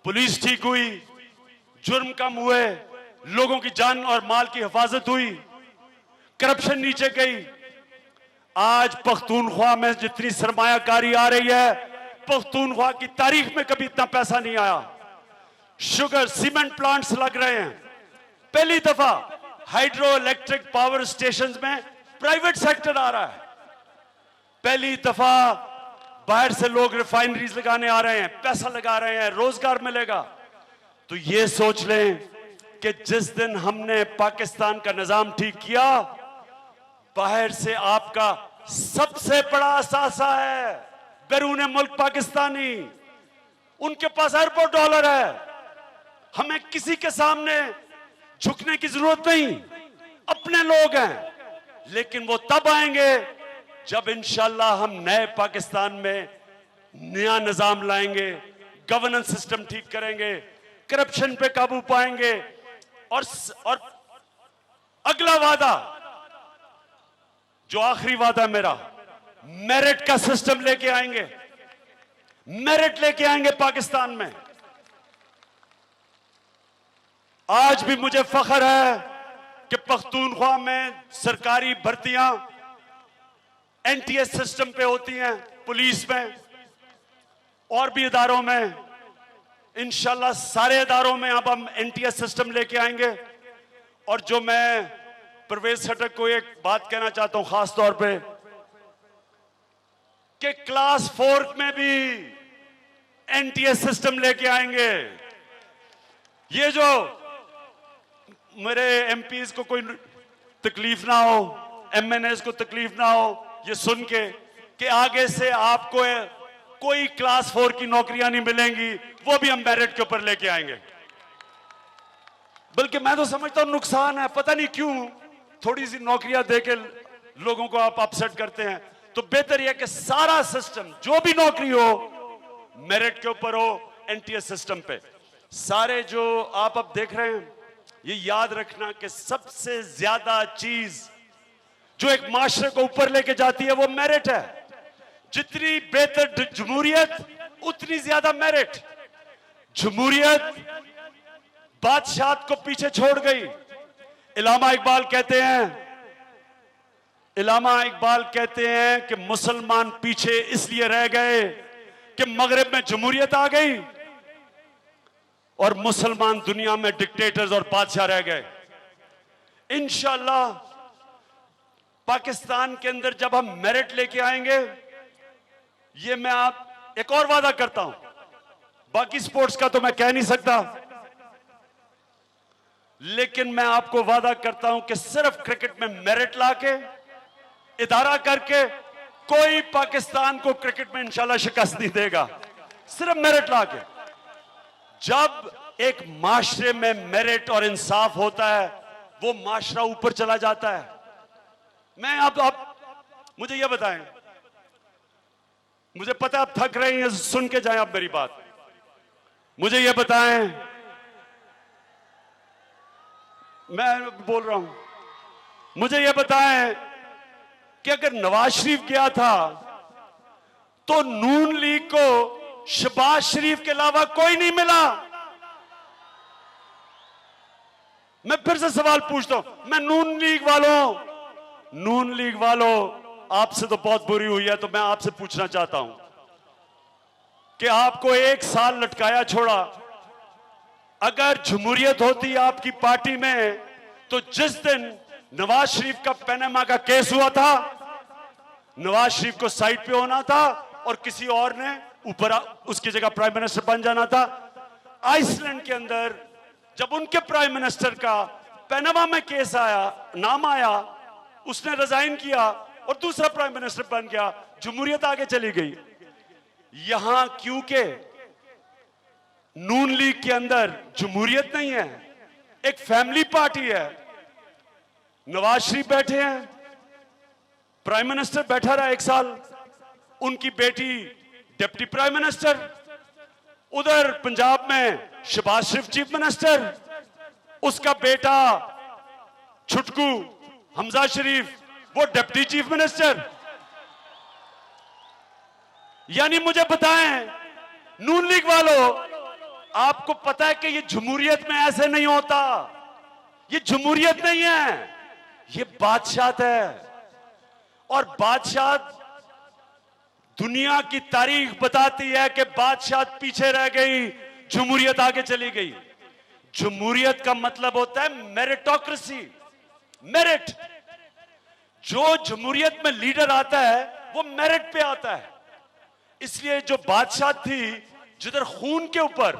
S1: पुलिस ठीक हुई, जुर्म कम हुए, लोगों की जान और माल की हिफाजत हुई, करप्शन नीचे गई। आज पख्तूनख्वा में जितनी सरमायाकारी आ रही है, पख्तूनख्वा की तारीख में कभी इतना पैसा नहीं आया। शुगर सीमेंट प्लांट्स लग रहे हैं। पहली दफा हाइड्रो इलेक्ट्रिक पावर स्टेशंस में प्राइवेट सेक्टर आ रहा है। पहली दफा बाहर से लोग रिफाइनरीज लगाने आ रहे हैं, पैसा लगा रहे हैं, रोजगार मिलेगा। तो ये सोच लें कि जिस दिन हमने पाकिस्तान का निजाम ठीक किया, बाहर से आपका सबसे बड़ा असासा है बैरून मुल्क पाकिस्तानी। उनके पास अरबों डॉलर है। हमें किसी के सामने झुकने की जरूरत नहीं, अपने लोग हैं। लेकिन वो तब आएंगे जब इंशाल्लाह हम नए पाकिस्तान में नया निजाम लाएंगे, गवर्नेंस सिस्टम ठीक करेंगे, करप्शन पे काबू पाएंगे। और अगला वादा, जो आखिरी वादा मेरा, मेरिट का सिस्टम लेके आएंगे। मेरिट लेके आएंगे पाकिस्तान में। आज भी मुझे फख्र है कि पख्तूनख्वा में सरकारी भर्तियां एनटीएस सिस्टम पे होती हैं, पुलिस में और भी इदारों में। इंशाल्लाह सारे इदारों में अब हम एनटीएस सिस्टम लेके आएंगे। और जो मैं परवेज खट्टक को एक बात कहना चाहता हूं खास तौर पे, कि क्लास 4 में भी एनटीएस सिस्टम लेके आएंगे। ये जो मेरे एमपीज को कोई तकलीफ ना हो, एमएनएस को तकलीफ ना हो ये सुन के कि आगे से आपको कोई क्लास 4 की नौकरियां नहीं मिलेंगी, वो भी हम मेरिट के ऊपर लेके आएंगे। बल्कि मैं तो समझता हूं नुकसान है, पता नहीं क्यों थोड़ी सी नौकरियां देके लोगों को आप अपसेट करते हैं। तो बेहतर यह कि सारा सिस्टम, जो भी नौकरी हो, मेरिट के ऊपर हो, एनटीएस सिस्टम पे। सारे जो आप अब देख रहे हैं, ये याद रखना कि सबसे ज्यादा चीज जो एक माशरे को ऊपर लेके जाती है वो मेरिट है। जितनी बेहतर जमहूरियत, उतनी ज्यादा मेरिट। जमहूरियत बादशाहत को पीछे छोड़ गई। इलामा इकबाल कहते हैं कि मुसलमान पीछे इसलिए रह गए कि मगरिब में जमहूरियत आ गई और मुसलमान दुनिया में डिक्टेटर्स और बादशाह रह गए। इंशाअल्लाह पाकिस्तान के अंदर जब हम मेरिट लेके आएंगे, ये मैं आप एक और वादा करता हूं, बाकी स्पोर्ट्स का तो मैं कह नहीं सकता, लेकिन मैं आपको वादा करता हूं कि सिर्फ क्रिकेट में मेरिट लाके, इदारा करके कोई पाकिस्तान को क्रिकेट में इंशाल्लाह शिकस्त नहीं देगा। सिर्फ मेरिट लाके। जब एक माशरे में मेरिट और इंसाफ होता है, वो माशरा ऊपर चला जाता है। मैं आप मुझे ये बताएं, मुझे पता आप थक रहे हैं, सुन के जाएं आप मेरी बात। मुझे ये बताएं, मैं बोल रहा हूं, मुझे ये बताएं कि अगर नवाज शरीफ गया था तो नून लीग को शहबाज शरीफ के अलावा कोई नहीं मिला। मैं फिर से सवाल पूछता हूं, मैं नून लीग वालों आपसे तो बहुत बुरी हुई है, तो मैं आपसे पूछना चाहता हूं कि आपको 1 साल लटकाया छोड़ा। अगर जमहूरियत होती आपकी पार्टी में, तो जिस दिन नवाज शरीफ का पनामा का केस हुआ था, नवाज शरीफ को साइड पे होना था और किसी और ने ऊपर उसकी जगह प्राइम मिनिस्टर बन जाना था। आइसलैंड के अंदर जब उनके प्राइम मिनिस्टर का पनामा में केस आया, नाम आया, उसने रिजाइन किया और दूसरा प्राइम मिनिस्टर बन गया, जमहूरियत आगे चली गई। यहां क्योंकि नून लीग के अंदर जमहूरियत नहीं है, एक फैमिली पार्टी है। नवाज शरीफ बैठे हैं, प्राइम मिनिस्टर बैठा रहा 1 साल, उनकी बेटी डिप्टी प्राइम मिनिस्टर, उधर पंजाब में शहबाज शरीफ चीफ मिनिस्टर, उसका बेटा छुटकू हमजा शरीफ वो डिप्टी चीफ मिनिस्टर। यानी मुझे बताएं नून लीग वालों, आपको पता है कि ये जमहूरियत में ऐसे नहीं होता। ये जमहूरियत नहीं है, ये बादशाहत है। और बादशाहत, दुनिया की तारीख बताती है कि बादशाहत पीछे रह गई, जमहूरियत आगे चली गई। जमहूरियत का मतलब होता है मेरिटोक्रेसी, मेरिट। जो जमहूरियत में लीडर आता है वो मेरिट पे आता है। इसलिए जो बादशाह थी, जिधर खून के ऊपर,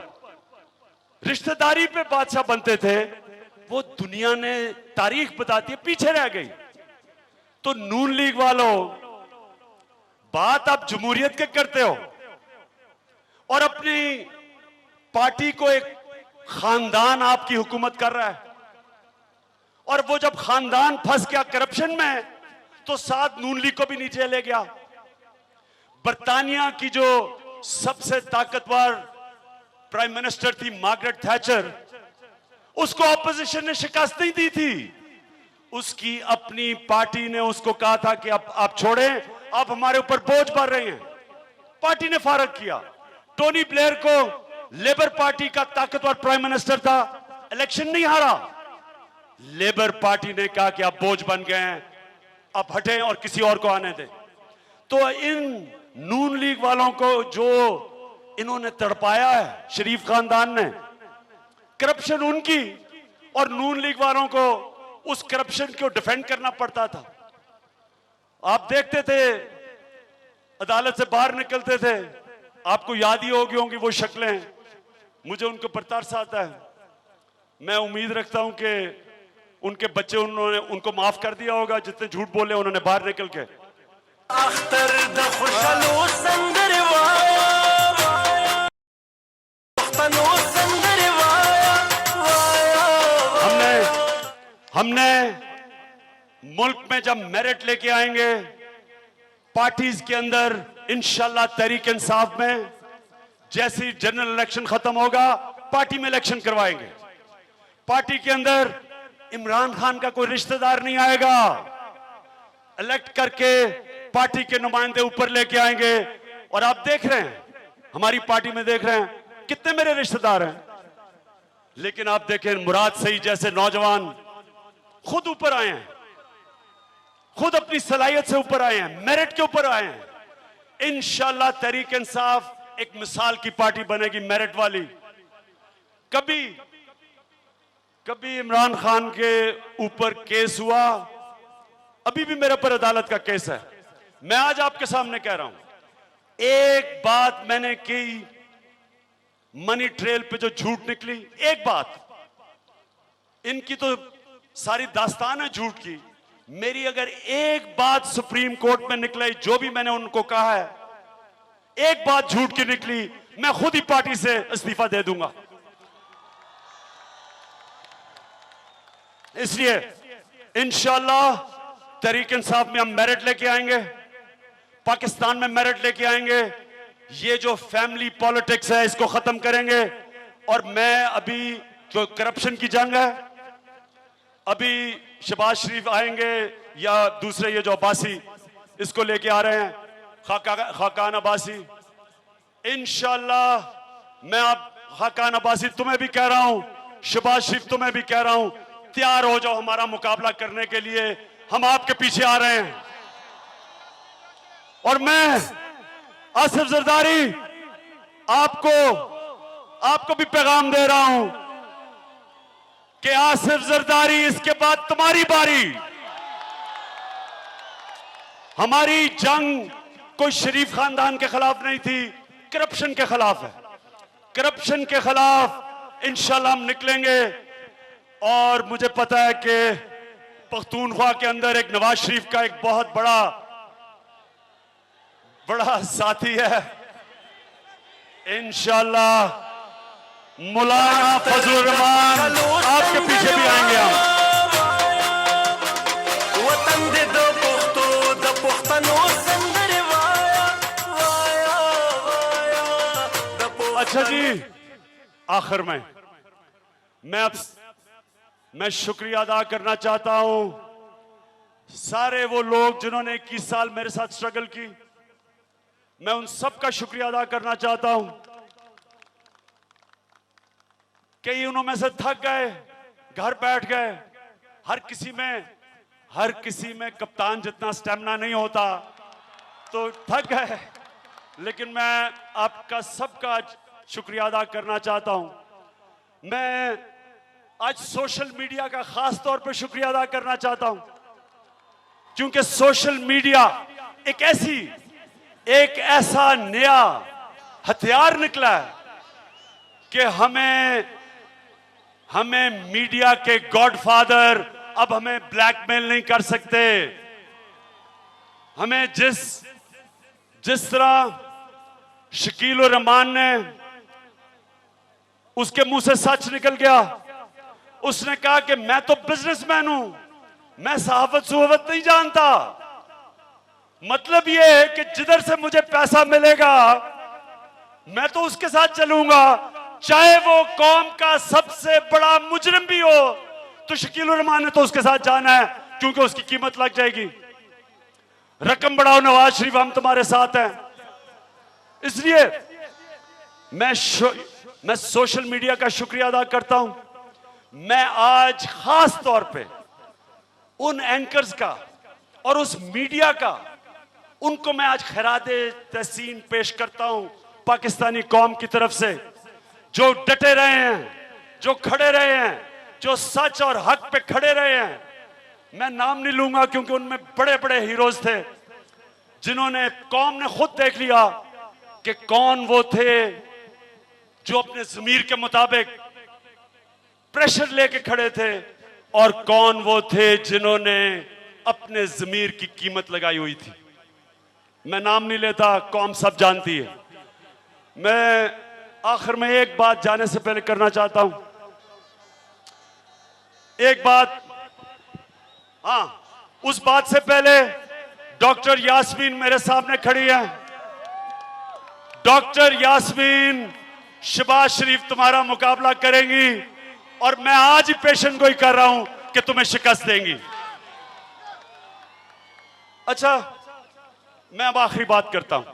S1: रिश्तेदारी पे बादशाह बनते थे, वो दुनिया ने तारीख बताती है पीछे रह गई। तो नून लीग वालों, बात आप जमहूरियत के करते हो और अपनी पार्टी को एक खानदान आपकी हुकूमत कर रहा है, और वो जब खानदान फंस गया करप्शन में तो साथ नून लीग को भी नीचे ले गया। बर्तानिया की जो सबसे ताकतवर प्राइम मिनिस्टर थी मार्गरेट थैचर, उसको ऑपोजिशन ने शिकस्त नहीं दी थी। उसकी अपनी पार्टी ने उसको कहा था कि अब आप छोड़ें, आप हमारे ऊपर बोझ बढ़ रहे हैं। पार्टी ने फारग किया। टोनी ब्लेयर को, लेबर पार्टी का ताकतवर प्राइम मिनिस्टर था, इलेक्शन नहीं हारा। लेबर पार्टी ने कहा कि आप बोझ बन गए हैं, अब हटें और किसी और को आने दें। तो इन नून लीग वालों को जो इन्होंने तड़पाया है शरीफ खानदान ने, करप्शन उनकी, और नून लीग वालों को उस करप्शन को डिफेंड करना पड़ता था। आप देखते थे अदालत से बाहर निकलते थे, आपको याद ही होगी वो शक्लें, मुझे उनको पर तरस आता है। मैं उम्मीद रखता हूं कि उनके बच्चे उनको माफ कर दिया होगा जितने झूठ बोले उन्होंने बाहर निकल के। हमने मुल्क में जब मेरिट लेके आएंगे पार्टीज के अंदर, इंशाल्लाह तहरीक इंसाफ में जैसे जनरल इलेक्शन खत्म होगा पार्टी में इलेक्शन करवाएंगे। पार्टी के अंदर इमरान खान का कोई रिश्तेदार नहीं आएगा, इलेक्ट करके पार्टी के नुमाइंदे ऊपर लेके आएंगे। और आप देख रहे हैं, हमारी पार्टी में देख रहे हैं कितने मेरे रिश्तेदार हैं, लेकिन आप देखें मुराद सईद जैसे नौजवान खुद ऊपर आए हैं, खुद अपनी सलाहियत से ऊपर आए हैं, मेरिट के ऊपर आए हैं। इंशाल्लाह तहरीक इंसाफ एक मिसाल की पार्टी बनेगी, मेरिट वाली। कभी इमरान खान के ऊपर केस हुआ, अभी भी मेरे पर अदालत का केस है। मैं आज आपके सामने कह रहा हूं, एक बात मैंने की, मनी ट्रेल पे जो झूठ निकली, एक बात, इनकी तो सारी दास्तान है झूठ की, मेरी अगर एक बात सुप्रीम कोर्ट में निकले, जो भी मैंने उनको कहा है, एक बात झूठ की निकली, मैं खुद ही पार्टी से इस्तीफा दे दूंगा। इसलिए इंशाल्लाह तहरीक इंसाफ में हम मेरिट लेके आएंगे, पाकिस्तान में मेरिट लेके आएंगे। ये जो फैमिली पॉलिटिक्स है इसको खत्म करेंगे। और मैं अभी जो करप्शन की जंग है, अभी शहबाज शरीफ आएंगे या दूसरे ये जो अब्बासी इसको लेके आ रहे हैं, खाकान अब्बासी, इंशाल्लाह मैं अब खाकान अब्बासी तुम्हें भी कह रहा हूं, शहबाज शरीफ तुम्हें भी कह रहा हूं, तैयार हो जाओ हमारा मुकाबला करने के लिए, हम आपके पीछे आ रहे हैं। और मैं आसिफ जरदारी आपको भी पैगाम दे रहा हूं कि आसिफ जरदारी, इसके बाद तुम्हारी बारी। हमारी जंग कोई शरीफ खानदान के खिलाफ नहीं थी, करप्शन के खिलाफ है। करप्शन के खिलाफ इंशाल्लाह हम निकलेंगे। और मुझे पता है कि पख्तूनख्वा के अंदर एक नवाज शरीफ का एक बहुत बड़ा साथी है, इंशाल्लाह मौलाना फजलुर रहमान आपके पीछे भी आएंगे हम। अच्छा जी, आखिर में मैं शुक्रिया अदा करना चाहता हूं सारे वो लोग जिन्होंने 21 साल मेरे साथ स्ट्रगल की, मैं उन सब का शुक्रिया अदा करना चाहता हूं। कई उनमें से थक गए, घर बैठ गए। हर किसी में कप्तान जितना स्टेमिना नहीं होता, तो थक गए। लेकिन मैं आपका सबका शुक्रिया अदा करना चाहता हूं। मैं आज सोशल मीडिया का खास तौर पर शुक्रिया अदा करना चाहता हूं, क्योंकि सोशल मीडिया एक ऐसा नया हथियार निकला है कि हमें मीडिया के गॉडफादर अब हमें ब्लैकमेल नहीं कर सकते। हमें जिस तरह शकील उर रहमान ने, उसके मुंह से सच निकल गया, उसने कहा कि मैं तो बिजनेसमैन हूं, मैं सहाफत सुहावत नहीं जानता। मतलब यह है कि जिधर से मुझे पैसा मिलेगा मैं तो उसके साथ चलूंगा, चाहे वो कौम का सबसे बड़ा मुजरिम भी हो। तो शकील उर रहमान ने तो उसके साथ जाना है, क्योंकि उसकी कीमत लग जाएगी। रकम बढ़ाओ नवाज शरीफ, हम तुम्हारे साथ हैं। इसलिए मैं सोशल मीडिया का शुक्रिया अदा करता हूं। मैं आज खास तौर पे उन एंकर्स का और उस मीडिया का, उनको मैं आज खैराते तहसीन पेश करता हूं पाकिस्तानी कौम की तरफ से, जो डटे रहे हैं, जो खड़े रहे हैं, जो सच और हक पे खड़े रहे हैं। मैं नाम नहीं लूंगा क्योंकि उनमें बड़े बड़े हीरोज थे, जिन्होंने, कौम ने खुद देख लिया कि कौन वो थे जो अपने ज़मीर के मुताबिक प्रेशर लेके खड़े थे, और कौन वो थे जिन्होंने अपने ज़मीर की कीमत लगाई हुई थी। मैं नाम नहीं लेता, कौम सब जानती है। मैं आखिर में एक बात जाने से पहले करना चाहता हूं, एक बात, उस बात से पहले डॉक्टर यास्मीन मेरे सामने खड़ी है। डॉक्टर यास्मीन शहबाज शरीफ तुम्हारा मुकाबला करेंगी, और मैं आज ही पेशन गोई कर रहा हूं कि तुम्हें शिकस्त देंगी। अच्छा, मैं अब आखिरी बात करता हूं।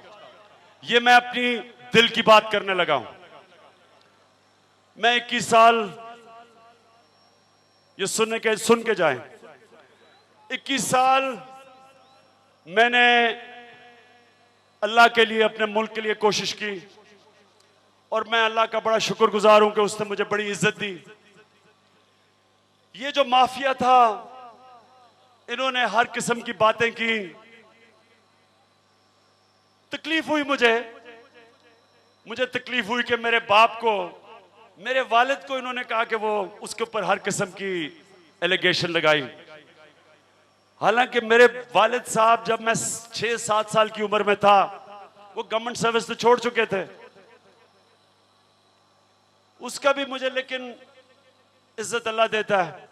S1: ये मैं अपनी दिल की बात करने लगा हूं। मैं 21 साल, ये सुन के जाएं, 21 साल मैंने अल्लाह के लिए, अपने मुल्क के लिए कोशिश की, और मैं अल्लाह का बड़ा शुक्रगुजार हूं कि उसने मुझे बड़ी इज्जत दी। ये जो माफिया था, इन्होंने हर किस्म की बातें की, तकलीफ हुई मुझे तकलीफ हुई कि मेरे बाप को, मेरे वालिद को इन्होंने कहा कि वो उसके ऊपर हर किस्म की एलिगेशन लगाई। हालांकि मेरे वालिद साहब, जब मैं 6-7 साल की उम्र में था, वो गवर्नमेंट सर्विस तो छोड़ चुके थे। उसका भी मुझे लेकिन इज्जत अल्लाह देता है।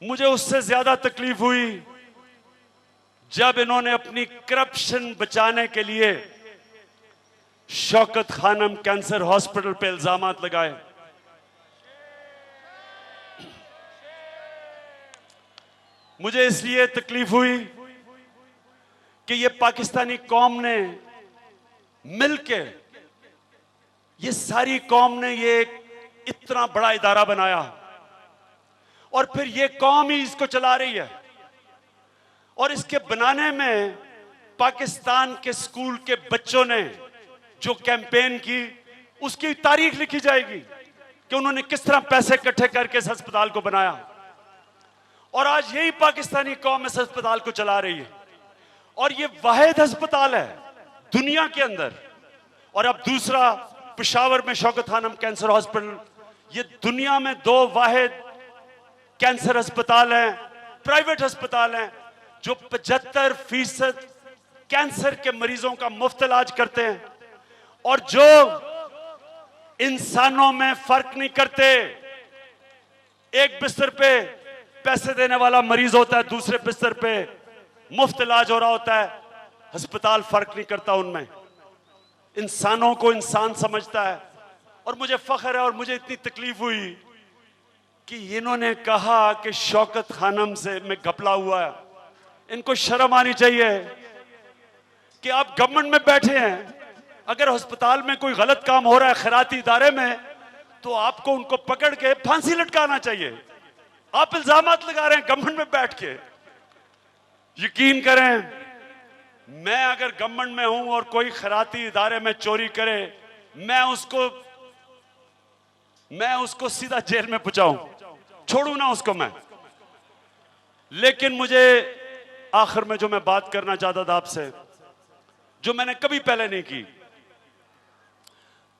S1: मुझे उससे ज्यादा तकलीफ हुई जब इन्होंने अपनी करप्शन बचाने के लिए शौकत खानम कैंसर हॉस्पिटल पे इल्जामात लगाए। मुझे इसलिए तकलीफ हुई कि ये पाकिस्तानी कौम ने मिलके, ये सारी कौम ने ये इतना बड़ा इदारा बनाया, और फिर ये कौम ही इसको चला रही है। और इसके बनाने में पाकिस्तान के स्कूल के बच्चों ने जो कैंपेन की, उसकी तारीख लिखी जाएगी कि उन्होंने किस तरह पैसे इकट्ठे करके इस अस्पताल को बनाया। और आज यही पाकिस्तानी कौम इस अस्पताल को चला रही है, और ये वाहिद अस्पताल है दुनिया के अंदर। और अब दूसरा पेशावर में शौकत खानम कैंसर हॉस्पिटल, ये दुनिया में 2 वाहिद कैंसर अस्पताल हैं, प्राइवेट अस्पताल हैं, जो 75% कैंसर के मरीजों का मुफ्त इलाज करते हैं, और जो इंसानों में फर्क नहीं करते। एक बिस्तर पे पैसे देने वाला मरीज होता है, दूसरे बिस्तर पे मुफ्त इलाज हो रहा होता है। अस्पताल फर्क नहीं करता उनमें, इंसानों को इंसान समझता है। और मुझे फख्र है, और मुझे इतनी तकलीफ हुई कि इन्होंने कहा कि शौकत खानम से मैं घपला हुआ है। इनको शर्म आनी चाहिए कि आप गवर्नमेंट में बैठे हैं, अगर अस्पताल में कोई गलत काम हो रहा है खैराती इदारे में, तो आपको उनको पकड़ के फांसी लटकाना चाहिए। आप इल्जामात लगा रहे हैं गवर्नमेंट में बैठ के। यकीन करें, मैं अगर गवर्नमेंट में हूं और कोई खैराती इदारे में चोरी करे, मैं उसको सीधा जेल में पहुंचाऊं, छोड़ू ना उसको मैं। लेकिन मुझे आखिर में जो मैं बात करना चाहता था आपसे, जो मैंने कभी पहले नहीं की,